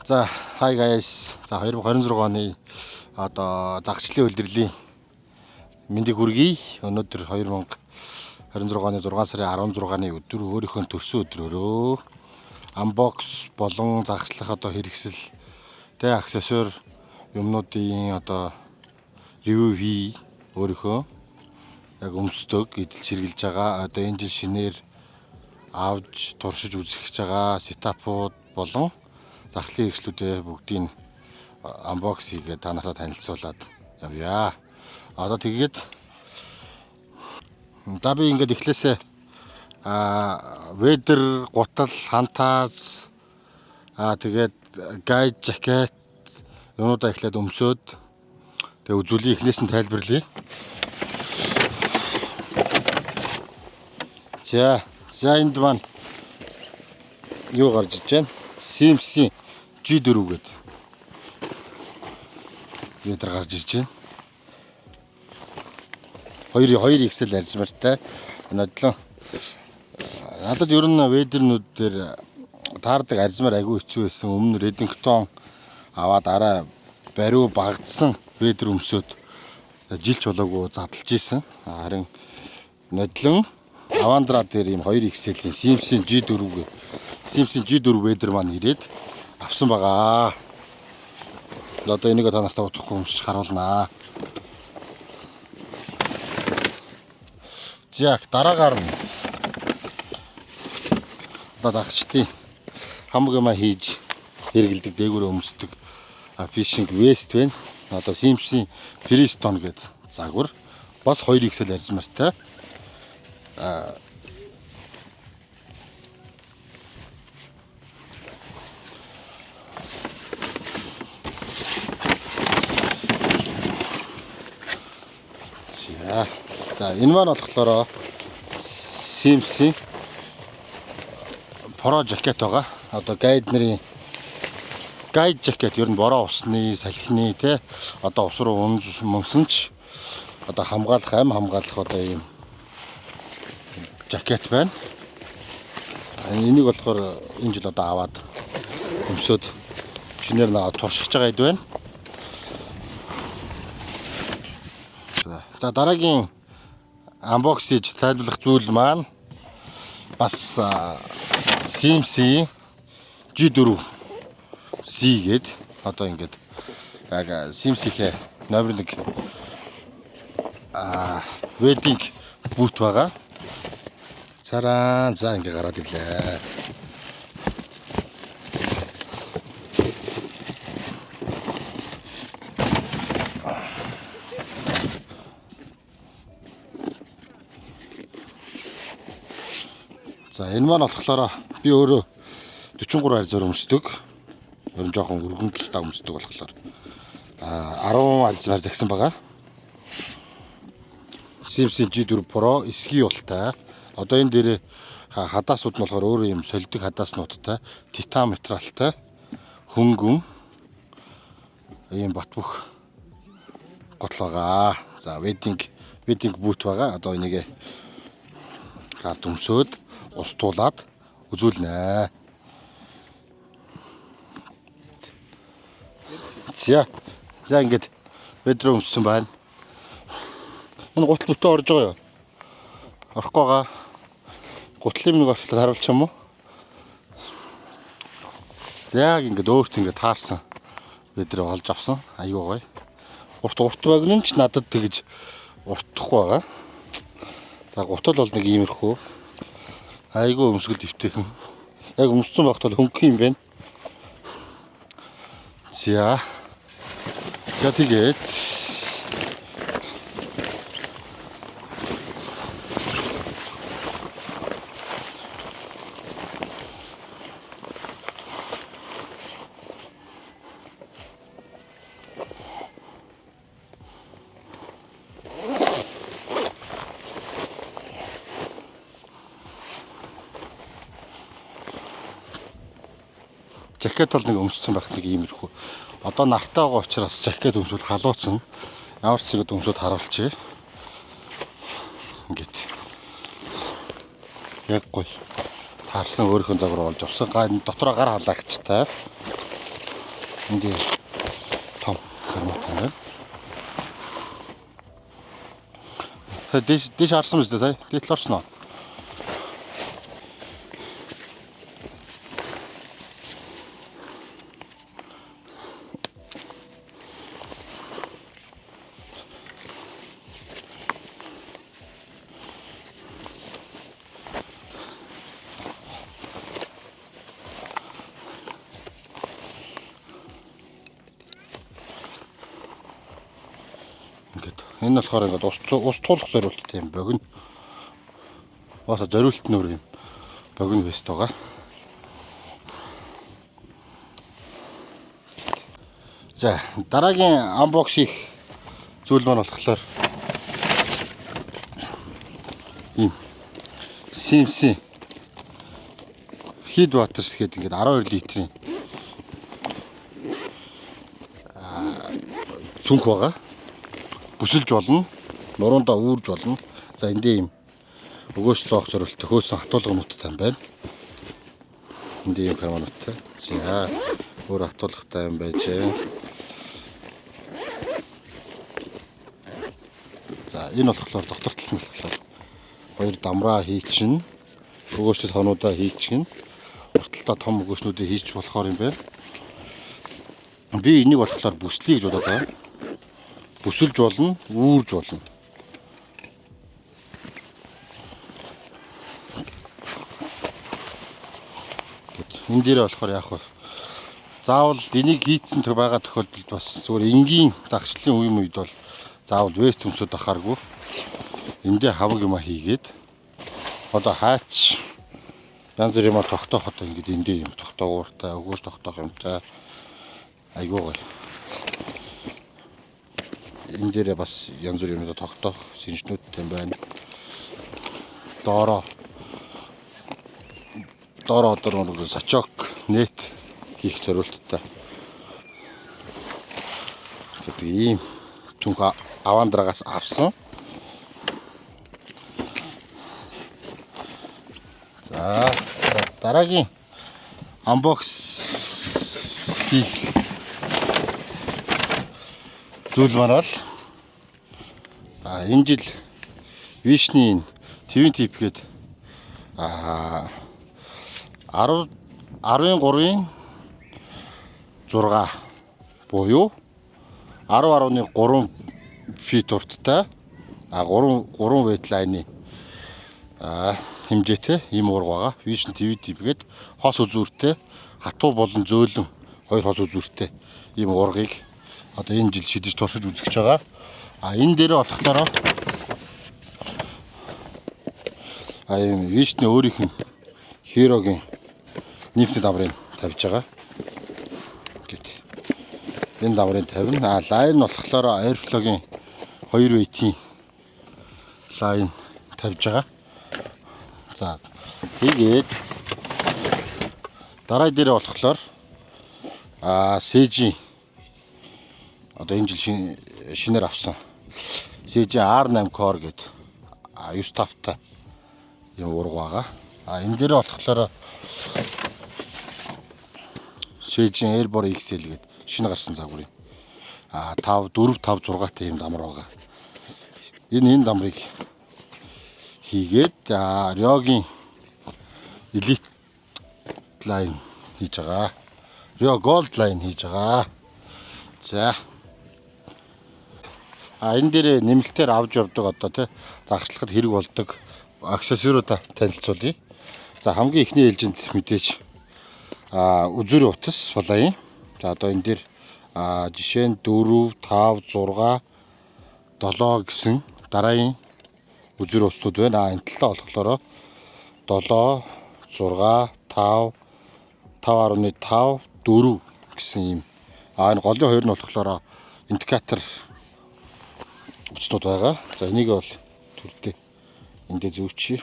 За, hi guys. За 2026 оны загчлын улирлын мэндийг хүргэе. Өнөөдөр 2026 оны 6 сарын 16-ны өдөр өөрийнхөө төрсөн өдрөөрөө unbox болон загчлах хэрэгсэл тэ аксессуар юмнуудын ревю хий өөрийнхөө яг өмсдөг эдэлж хэрглэж байгаа. Энэ жил шинээр авч туршиж үзэх гэж байгаа сетапууд болон загчлын хэрэгслүүдээ бүгдийг unbox хийгээд та нартай танилцуулаад явъя. Тэгээд би ингээд эхлээсээ ведер, гутал, хантаас тэгээд гайд жакет юмудаа эхлээд өмсөөд тэгээд үзүүлээ, эхнээс нь тайлбарлая. За энд маань юу гарч иж байна? Sims G4 гэдэг ведер гарч ирж байна. 2 XL арзмартай. Надад ер нь ведернүүд дээр таардаг арзмар агүй хэцүү байсан. Өмнө Redington аваад арай бариу багдсан ведер өмсөд жилч болоогүй задлж исэн. Харин нодлон Авандра дээр ийм 2 XL-ийн Sims G4 гэх Sims G4 ведер маань ирээд авсан байгаа. Одоо энийг та нартай утгахгүй өмсөж харуулнаа. За дараагаар нь загчдын хамаг юм хийж хэрэгэлдэг, дээгүүрээ өмсдөг fishing vest байна. Sims Freestone гэдэг загвар бас 2 XL арзмартай. За энэ маань болохоор Sims Pro жакет байгаа. Гайд нарын гайд жакет ер нь бороо усны, салхины ус руу унж мөнсөн ч хамгаалах, амь хамгаалах ийм жакет байна. Энийг болохоор энэ жил аваад өмсөд шинээр туршиж байгаа хэд байна. За дараагийн unbox хийж тайлбарлах зүйл маань бас Sims G4 C гээд ингээд яг Sims-ийн номер 1 wedding boot байгаа. За ингээ гараад ирлээ. За энэ маань болохоор би өөрөө 43 арзаар өмсдөг. Ер нь жоохон өргөнтөлтэй өмсдөг болохоор 10 арзаар загсан байгаа. Sims G4 Pro эсгий ултай. Энэ дээр хадаасууд нь болохоор өөрөө юм солидөг хадааснуудтай, титан материалтай, хөнгөн ийм батбөх готл байгаа. За wedding boot байгаа. Энийг өмсөөд устуулаад үзүүлнэ. За ингээд ведер өмссөн байна. Энэ гутал бүтэн орж байгаа юу? Орохгүй байгаа. Гутлын нэг орчлол харуулчих юм уу? Яг ингээд өөрт ингээд таарсан ведер олж авсан. Аюу гоё. Урт багнын ч надад тэгж уртахгүй байгаа. За гутал бол нэг иймэрхүү. Айгүй өмсгөл дэвтэйхэн. Яг өмссөн багт бол хөнгөн юм байна. За тэгээд жакет бол нэг өмссөн багт нэг иймэрхүү. Нартай байгаа учраас жакет өмсвөл халууцсан. Ямар ч зүйл өмсөд харуулчих. Ингээд. Яг гоё. Таарсан өөрийнхөө загвар олж авсан. Дотроо гар халаагчтай. Энд том гармат байна. Дэш харсан биз дээ сая? Дээтэл орсноо. Энэ болохоор ингээд ус туулах зориулттай юм богино. Бааса зориулт нөр юм. Богино вест байгаа. За дараагийн анбокс хийх зүйл маань болохоор ийм Simpson Heat Waters гэдэг ингээд 12 литрийн цүнх байгаа. Бүсэлж болно. Нуруундаа үүрж болно. За эндээ ийм өгөөс зоох зорилттой хөөсөн хатуулга нуттай юм байна. Эндээ ийм кармануудтай. За өөр хатуулгатай юм байж. За энэ болохоор доктортол нь болохоор хоёр дамраа хийчин, өгөөсөл хонуудаа хийчин, урталтаа том өгөөснүүдийг хийж болохоор юм байна. Би энийг болохоор бүслэе гэж бодоод байгаа. Бүсэлж болно, үүрж болно. Энэ дээр болохоор яг заавал энийг хийцэн байгаа тохиолдолд бас зүгээр энгийн дагшлын үед бол заавал вест төмсөд ахааргүй. Эндээ хаваг юма хийгээд одоо хаач янз бүр юм тогтоох одоо ингээд эндээ юм тогтоогууртай, өгөөж тогтоох юмтай айгуу гоё. Энэ дээрээ бас янз бүр юмнууд тогтоох шинжнүүдтэй байна. Доороо одоо нэг сачок нэт хийх зорилттой. Тэгээд ийм түнх авандрагаас авсан. За дараагийн анбокс хийх зүйл маань бол энэ жил Вишний твин тип гээд 13-ын 6 буюу 10.3 фит урттай 3 вэтлайны хэмжээтэй ийм уурга байгаа. Вишн твин тип гээд хос үзүүртэй хатуу болон зөөлөн хоёр хос үзүүртэй ийм уургыг одоо энэ жил шидэж туршиж үзэж байгаа. Энэ дээрээ болохоор ийм Вишний өөрийнх нь Херогийн нийтний даврыг тавьж байгаа. Гэт энэ даврыг тавина. Лайн болохоор Airflow-гийн 2 вейтийн лайн тавьж байгаа. За тэгээд дараа дээрээ болохоор CG одоо энэ жил шинээр авсан CG R8 Core гэдэг 9 тавтай юм уурга байгаа. Энэ дээр болохоор CG Airborne XL гэдэг шинэ гарсан загвар юм. 4 5 6 ийм дамар байгаа. Энэ дамрыг хийгээд Ryoгийн Elite line хийж байгаа. Ryo Gold line хийж байгаа. За энэ дээр нэмэлтээр авч явдаг одоо тий загшлахад хэрэг болдог аксессууруудаа танилцуулъя. За хамгийн ихний ээлжинд мэдээж үзүүрийн утас балайн. За одоо энэ дээр жишээ нь 4, 5, 6, 7 гэсэн дараагийн үзүүрийн утаснууд байна. Энэ талаа болохоор 7, 6, 5, 5.5, 4 гэсэн юм. Энэ голын хоёр нь болохоор индикатор утаснууд байгаа. За энийг бол түрдээ эндээ зүүчий.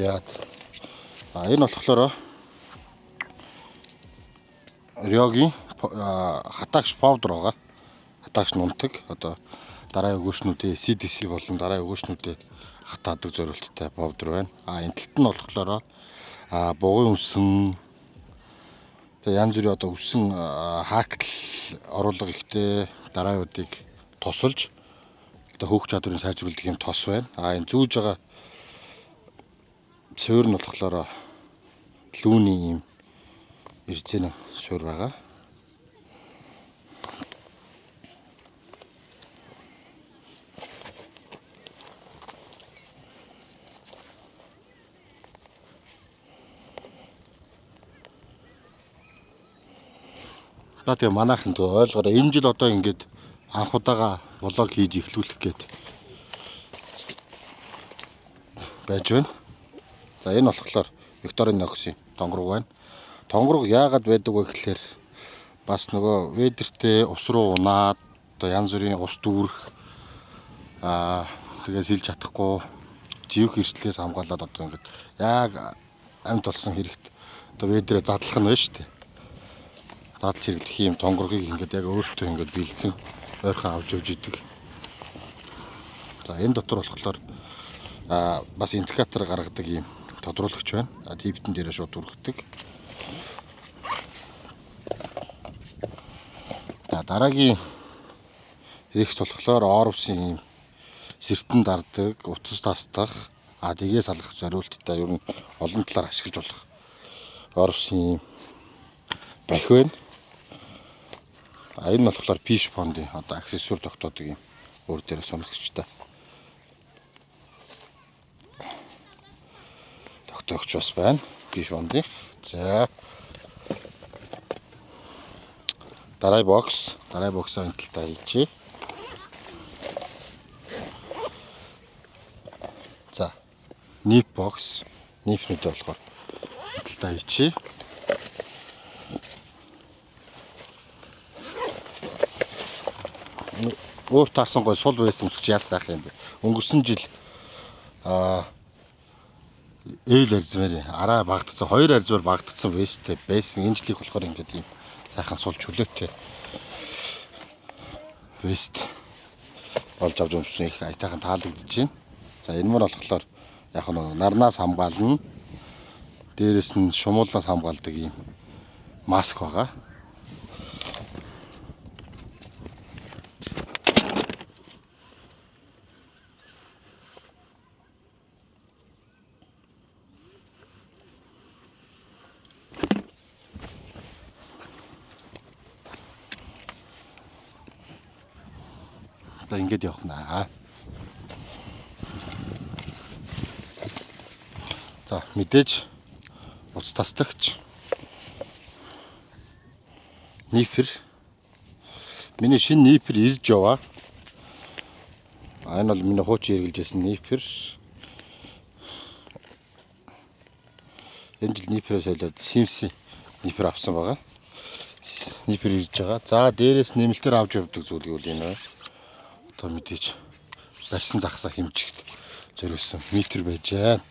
За энэ болохоор Ryoгийн хатаагч powder байгаа. Хатаагч нунтаг одоо дараагийн өгөөчнүүдээ CDC болон дараагийн өгөөчнүүдээ хатаадаг зорилттой повдер байна. Энэ талд нь болохоор бугын үсэн тэгээ янз бүрийн одоо үсэн хаактал оруулга ихтэй дарааюудыг тусалж одоо хөөх чадварыг сайжруулдаг юм тос байна. Энэ зүүж байгаа суурь нь болохоор лүүний юм ирцэн суурь байгаа. Тэгээ манайхан төө ойлгоорой. Энэ жил одоо ингээд анх удаага влог хийж эхлүүлэх гээд байж байна. За энэ болохоор Викторийн нөхсөн тонгорог байна. Тонгорог яагаад байдаг вэ гэхээр бас нөгөө ведэртэй ус руу унаад одоо янз бүрийн ус дүүрэх тэгээ сэлж чадахгүй живх эрсдлээс хамгаалаад одоо ингээд яг амьд болсон хэрэгт одоо ведрээ задлах нь байна шүү дээ. Задлж хэрэглэх юм тонгоргийг ингээд яг өөртөө ингээд бэлэн ойрхон авч явж идэг. За энэ дотор болохоор бас индикатор гаргадаг юм тодруулагч байна. Типтэн дээрээ шууд үргэлдэг. Дараагийн хэрэгс болохоор орвсын юм сэртэн дардаг, утас тасдах, дэгээ салгах зориулттай ер нь олон талаар ашиглаж болох орвсын юм бах байна. Энэ нь болохоор пиш фондын одоо аксессуар тогтоодог юм өөр дээр сонирхчтай. Тогтоогч бас байна. Пиш фондын. За. Дарай бокс энэ талдаа хийчихье. За. Нип бокс. Нипнүүд болохоор энэ талдаа хийчихье. Өөр таарсан гой сул вест өмсгч яасан ах юм бэ? Өнгөрсөн жил ээл арзмаар араа багдсан 2 арзмаар багдсан весттэй байсан. Энэ жилиг болохоор ингээд юм сайхан сул чөлөөтэй вест болж авч өмссөн их айтайхан таалагдж байна. За энэ мөр болохоор яг нь нарнаас хамгаална. Дээрээс нь шумуулнаас хамгаалдаг юм маск байгаа. Ингээд явах. За мэдээж утас тасдагч нифер. Миний шинэ нифер ирж яваа. Энэ бол миний хуучин эргэлжсэн нифер. Энэ жил ниферээс солиод Симси нифер авсан байгаа. Нифер ирж байгаа. За дээрээс нэмэлтээр авч явдаг зүйлийг үл энэ. Одоо мэдээж барьсан загсаа хэмжигт зориулсан метр байж байна.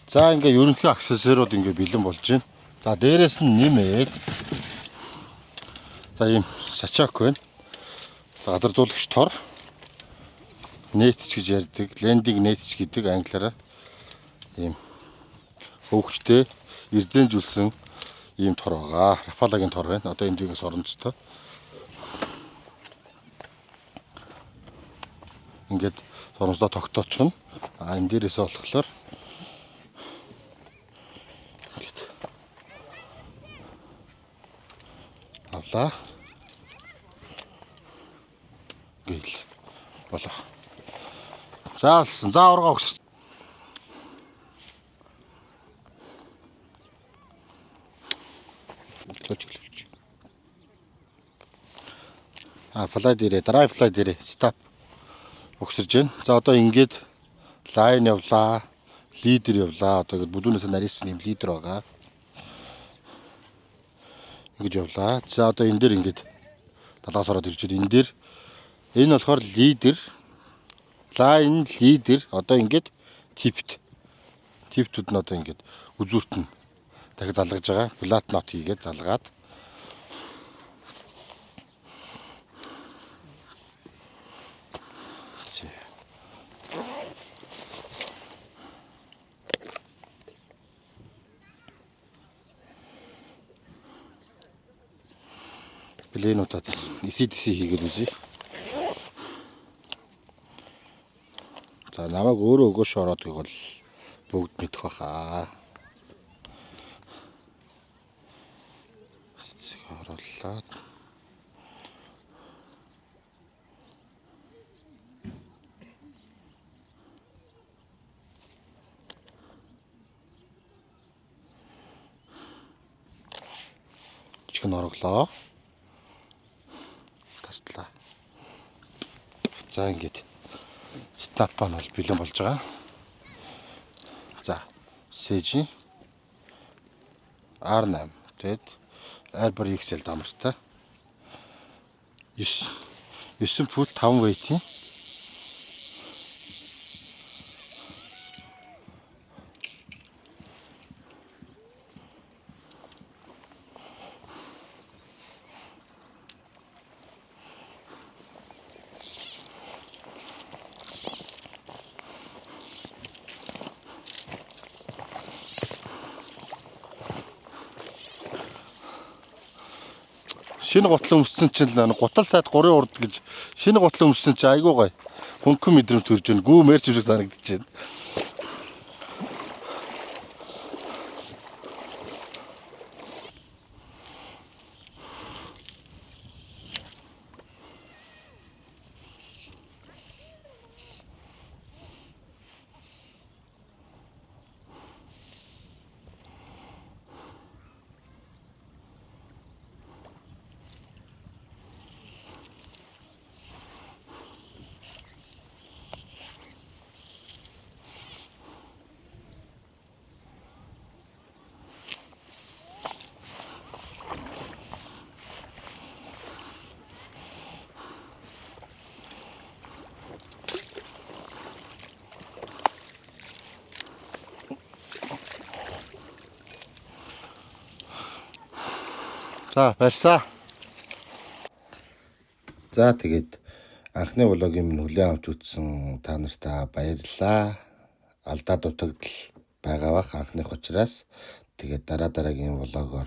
За ингээ ерөнхий аксессуарууд ингээ бэлэн болж байна. За дээрээс нь нэмээд за ийм сачак байна. Гадардуулагч тор нэтч гэж ярьдаг, лендинг нэтч гэдэг англиараа ийм хөвгчтэй эрдэнэжүүлсэн ийм тор байгаа. Рафалагийн тор байна. Одоо энэ дигээс оронцтой. Ингээд соромжлоо тогтоочихно. Энэ дээрээсээ болохоор ингээд авлаа. Гээл болоо. Заалсан. За ургаа өгсөн. Флай дээрээ, драйв флай дээрээ стоп өгсөрж байна. За одоо ингээд лайн явлаа, лидер явлаа. Одоо ингээд бүдүүнээс нарийнсан юм лидер байгаа. Ингэж явлаа. За одоо энэ дээр ингээд талаас ороод ирж байна. Энэ дээр энэ болохоор лидер, лайн, лидер. Одоо ингээд типтүүд нь одоо ингээд үзүүрт нь дахиж залгаж байгаа. Flat note хийгээд залгаад бол энэ удаад эсэдси хийгээд үзье. За намайг өөрөө өгөөш ороодгийг бол бүгд мэдэх баха. Эсэдсийг оруулаад чихэн ороглоо. Таслаа. За ингэж снап нь бол бэлэн болж байгаа. За CG R8 тэгэд Airbar XL дамжтай 9 фут 5 weight-ийн шинэ готлон өмссөн чинь гутал сайд 3 урд гэж шинэ готлон өмссөн чинь айгуу гой. Хөнгөн мэдрэмж төрж байна. Гүү мэрч шиг санагдаж байна. За барьсаа. За тэгээд анхны влогийн минь хүлээн авч үзсэн та нартай баярлалаа. Алдаа дутагдал байгаа бах анхных учраас тэгээд дараагийн влогоор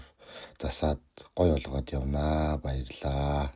засаад гой болгоод явнаа. Баярлалаа.